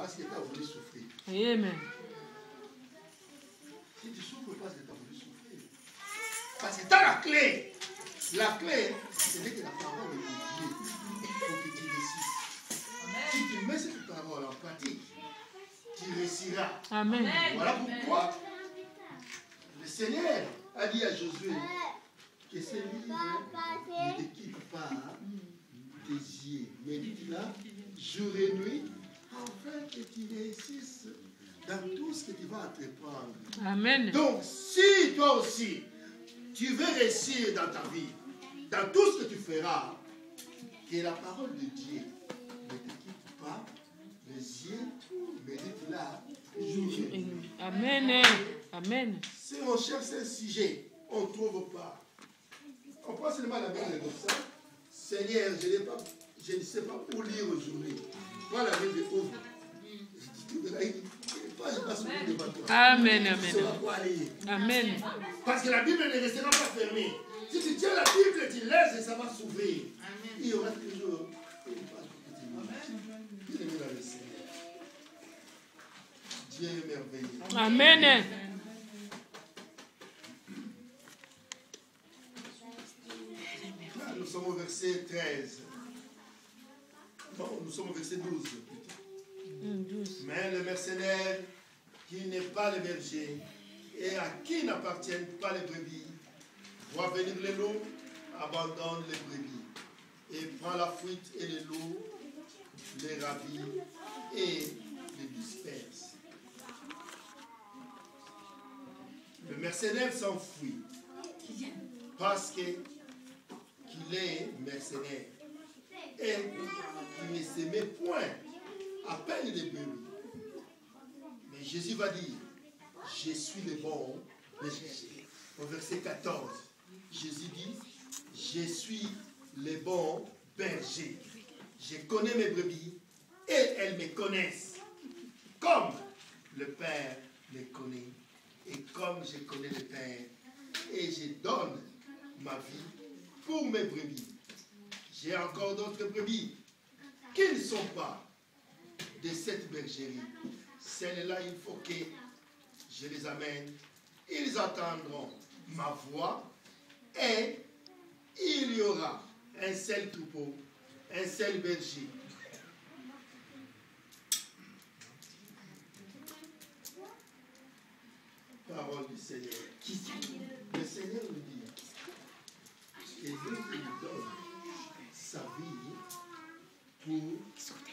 parce que tu as voulu souffrir. Amen. Si tu souffres parce que tu as voulu souffrir. Parce que tu as la clé. La clé, c'est que la parole est de Dieu. Il faut que tu réussisses. Si tu mets cette parole en pratique, tu réussiras. Amen. Voilà pourquoi le Seigneur a dit à Josué que ce livre ne te quitte pas tes yeux. Médite-la jour et nuit afin que tu réussisses dans tout ce que tu vas entreprendre. Amen. Donc, si toi aussi, tu veux réussir dans ta vie, dans tout ce que tu feras, que la parole de Dieu ne te quitte pas les yeux, médite-la jour et nuit. Amen. Amen. Si on cherche un sujet, on ne trouve pas. On prend seulement la Bible comme ça. Seigneur, je ne sais pas où lire aujourd'hui. Prends la Bible et ouvre. Amen. Amen. Amen. Parce que la Bible ne restera pas fermée. Si tu tiens la Bible, tu laisses et ça va s'ouvrir. Il y aura toujours une page pour que tu lises. Bien aimé dans le Seigneur. Dieu est merveilleux. Amen. Nous sommes au verset 13. Non, nous sommes au verset 12. 12. Mais le mercenaire qui n'est pas le berger et à qui n'appartiennent pas les brebis, voit venir les loups, abandonne les brebis et prend la fuite et les loups les ravit et les disperse. Le mercenaire s'enfuit parce qu'il est mercenaire et qu'il ne se met point à peine des brebis. Mais Jésus va dire, je suis le bon berger. Au verset 14, Jésus dit, je suis le bon berger. Je connais mes brebis et elles me connaissent comme le Père me connaît et comme je connais le Père, et je donne ma vie pour mes brebis. J'ai encore d'autres brebis qui ne sont pas de cette bergerie. Celles-là, il faut que je les amène. Ils entendront ma voix et il y aura un seul troupeau, un seul berger. Parole du Seigneur. Le Seigneur nous dit que Dieu nous donne sa vie pour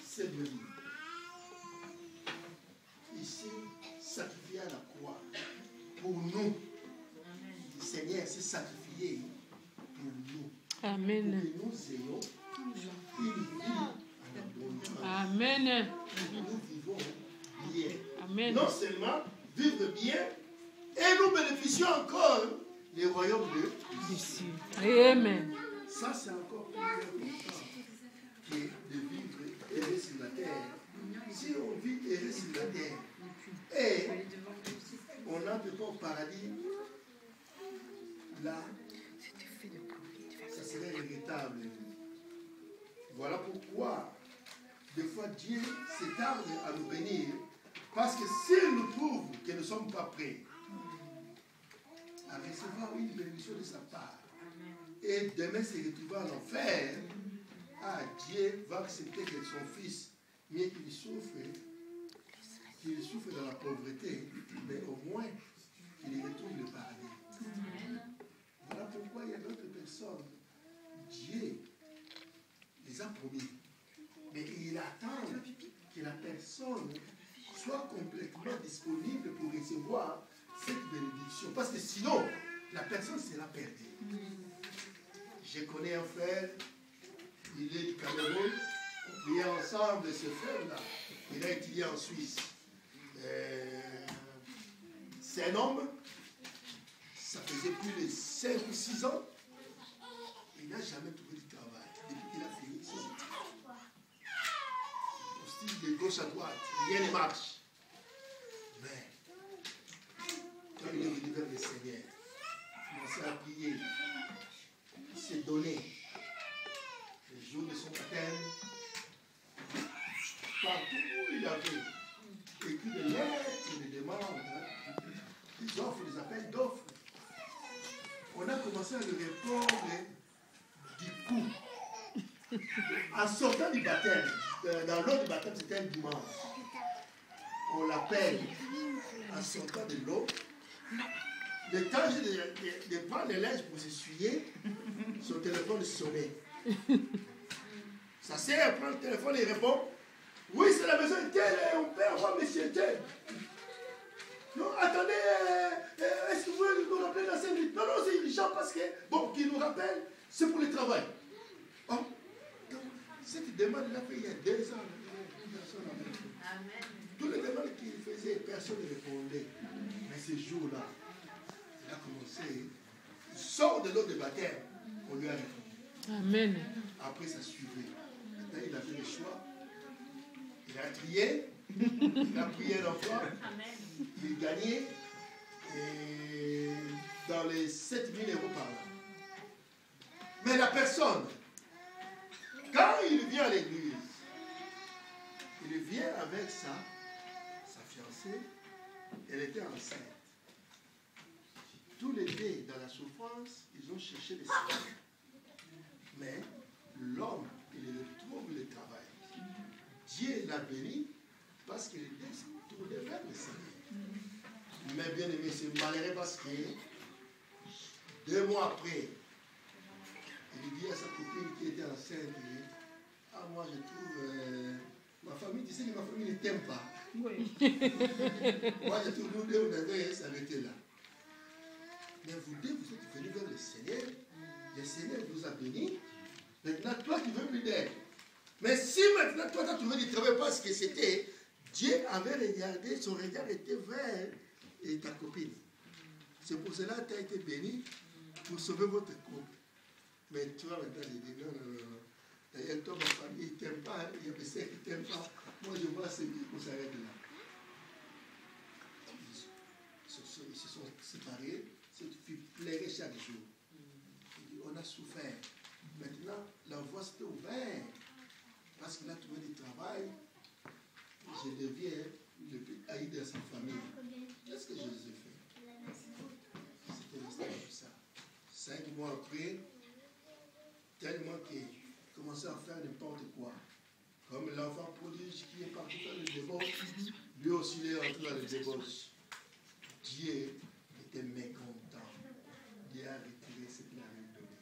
ses brebis. Ici, sacrifié à la croix pour nous. Le Seigneur s'est sacrifié pour nous. Amen. Pour que nous ayons une vie en abondance. Amen. Nous vivons bien. Amen. Non seulement vivre bien, et nous bénéficions encore les royaumes de Ici. Amen. Ça, c'est encore plus important que de vivre erré sur la terre. Si on vit erré sur la terre et on n'entre pas au paradis, là, ça serait regrettable. Voilà pourquoi, des fois, Dieu s'attarde à nous bénir, parce que s'il nous trouve que nous ne sommes pas prêts à recevoir une bénédiction de sa part, et demain se retrouver en enfer, Dieu va accepter que son fils, bien qu'il souffre dans la pauvreté, mais au moins qu'il retrouve le paradis. Voilà pourquoi il y a d'autres personnes, Dieu les a promis, mais il attend que la personne soit complètement disponible pour recevoir cette bénédiction, parce que sinon, la personne sera perdue. Je connais un frère, il est du Cameroun, on priait ensemble, ce frère-là, il a étudié en Suisse. C'est un homme, ça faisait plus de 5 ou 6 ans, il n'a jamais trouvé du travail, depuis qu'il a fini ses études. Au style de gauche à droite, rien ne marche. Mais, quand il est venu vers le Seigneur, il a commencé à prier. Il s'est donné le jour de son baptême. partout où il avait écrit des lettres, des demandes, des offres, des appels d'offres. On a commencé à lui répondre du coup. En sortant du baptême, dans l'eau du baptême, c'était un dimanche. On l'appelle en sortant de l'eau. Le temps de prendre le linge pour s'essuyer, son téléphone sonnait. Ça sert à prendre le téléphone et il répond: oui, c'est la maison telle, on peut avoir monsieur tel. Non, attendez, est-ce que vous voulez nous rappeler dans 5 minutes? Non, non, c'est urgent parce que, bon, qui nous rappelle, c'est pour le travail. Oh, cette demande, il a fait il y a 2 ans. Personne n'a répondu. Toutes les demandes qu'il faisait, personne ne répondait. Mais ce jour-là, il a commencé, il sort de l'eau de baptême, on lui a répondu. Amen. Après, ça suivait. Maintenant, il avait le choix. Il a trié, il a pris un emploi, il gagnait dans les 7 000 euros par an. Mais la personne, quand il vient à l'église, il vient avec sa fiancée, elle était enceinte. Tous les deux, dans la souffrance, ils ont cherché des soins. Mais l'homme, il retrouve le travail. Dieu l'a béni parce qu'il était tourné vers le Seigneur. Mais bien aimé, c'est malheureux parce que 2 mois après, il dit à sa copine qui était enceinte, ah, moi je trouve, ma famille, tu sais que ma famille ne t'aime pas. Oui. Moi je trouve, nous deux, on devait s'arrêter là. Mais vous deux, vous êtes venus vers le Seigneur. Le Seigneur vous a béni. Maintenant, toi, tu veux plus d'aide. Mais si maintenant, toi, tu as trouvé du travail parce que c'était, Dieu avait regardé, son regard était vers ta copine. C'est pour cela que tu as été béni pour sauver votre couple. Mais toi, maintenant, il dit non, non, non. D'ailleurs, toi, ma famille, il ne t'aime pas. Il y a des sœurs qui ne t'aiment pas. Moi, je vois c'est bien qu'on s'arrête là. Ils se sont séparés. Cette fille plairait chaque jour. On a souffert. Maintenant, la voie s'était ouverte. Parce qu'il a trouvé du travail. Je deviens le plus haï de sa famille. Qu'est-ce que je les ai fait? C'était resté comme ça. 5 mois après, tellement qu'il commençait à faire n'importe quoi. Comme l'enfant prodige qui est parti dans le débauche, lui aussi il est entré dans le débauche. Dieu était mécontent. Dieu a retiré ce qu'il avait donné.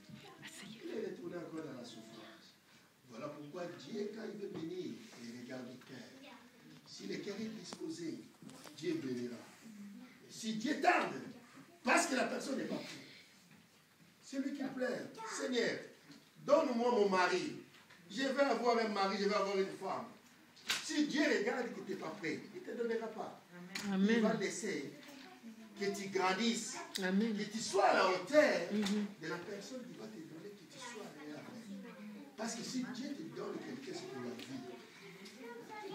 Il est retourné encore dans la souffrance. Voilà pourquoi Dieu, quand il veut bénir, il regarde le cœur. Si le cœur est disposé, Dieu bénira. Si Dieu tarde, parce que la personne n'est pas prête, c'est lui qui plaît. Seigneur, donne-moi mon mari. Je vais avoir un mari, je vais avoir une femme. Si Dieu regarde que tu n'es pas prêt, il ne te donnera pas. Amen. Il va laisser que tu grandisses, Amen. Que tu sois à la hauteur de la personne qui va te donner, que tu sois à la hauteur. Parce que si Dieu te donne quelqu'un, c'est pour la vie.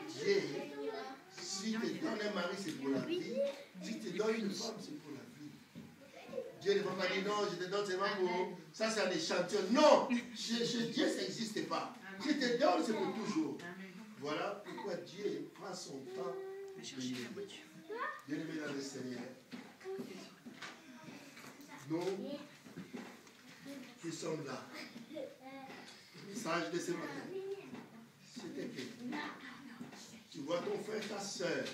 Dieu, si te donne un mari, c'est pour la vie. Si te donne une femme, c'est pour la vie. Dieu ne va pas dire non, je te donne seulement pour... Ça, c'est un échantillon. Non, chez Dieu, ça n'existe pas. Je te donne, c'est pour toujours. Voilà pourquoi Dieu prend son temps. Bien-aimé dans le Seigneur. Nous qui sommes là. Le message de ce matin, c'était que tu vois ton frère, ta soeur,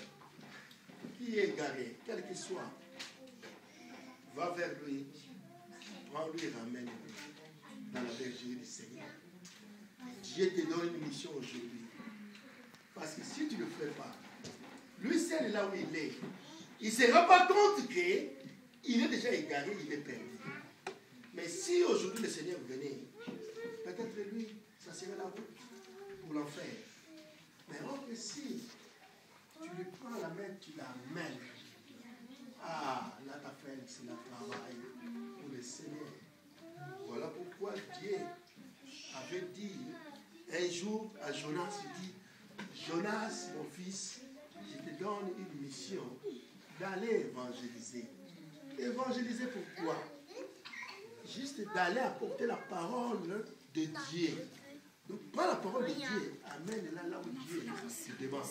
qui est égaré, quel qu'il soit, va vers lui, prends-lui et ramène-lui dans la bergerie du Seigneur. Dieu te donne une mission aujourd'hui. Parce que si tu ne le fais pas, lui seul là où il est, il ne se rend pas compte qu'il est déjà égaré, il est perdu. Mais si aujourd'hui le Seigneur venait, peut-être lui, ça serait la route pour l'enfer. Mais que si tu lui prends la main, tu la mènes. Ah, là ta femme, c'est le travail pour le Seigneur. Voilà pourquoi Dieu avait dit un jour à Jonas, il dit, Jonas, mon fils, je te donne une mission d'aller évangéliser. Évangéliser pourquoi? Juste d'aller apporter la parole de Dieu. Donc, prends la parole de Dieu, amène-la là où Dieu te demande.